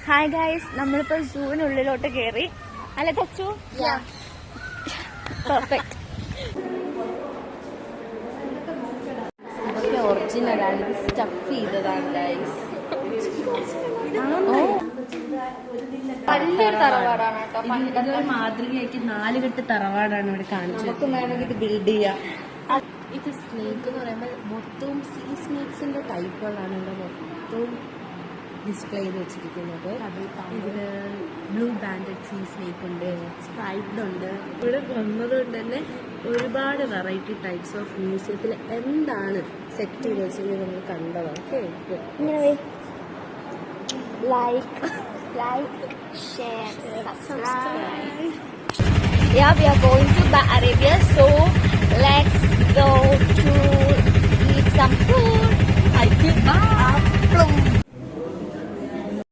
Hi guys, നമ്മളിപ്പോ സൂവിനുള്ളിലോട്ട് കേറി. അല്ല തച്ചു? പെർഫെക്റ്റ്. ഒറിജിനൽ ആണ്, ഇത് സ്റ്റഫ് ചെയ്തതാണ് ഗൈസ്. വലിയൊരു തറവാടാണ് കേട്ടോ. ഇതൊരു മാതൃകയായിട്ട് 4 കെട്ട് തറവാടാണ് ഇവിടെ കാണിച്ചത്. നമുക്ക് വേണമെങ്കിൽ ഇത് ബിൽഡ് ചെയ്യാം. ഇത് സ്നേക്ക് എന്ന് പറയുമ്പോൾ മൊത്തവും സീ സ്നേക്സിന്റെ ടൈപ്പുകളാണ് ഇവിടെ മൊത്തവും ഡിസ്പ്ലേ ചെയ്ത് വെച്ചിരിക്കുന്നത്. ഇതില് ബ്ലൂ ബാൻഡഡ് സീ സ്നേക്ക് ഉണ്ട്, സ്ട്രൈപ്ഡ് ഉണ്ട്. ഇവിടെ വന്നതുകൊണ്ട് തന്നെ ഒരുപാട് വെറൈറ്റി ടൈപ്സ് ഓഫ് മ്യൂസിയത്തിൽ എന്താണ് സെറ്റ് ചെയ്ത് വെച്ചത് നമ്മൾ കണ്ടതാണ്. Like, share, subscribe. Yeah, we are going to Arabia, so let's go to eat some food. Bye.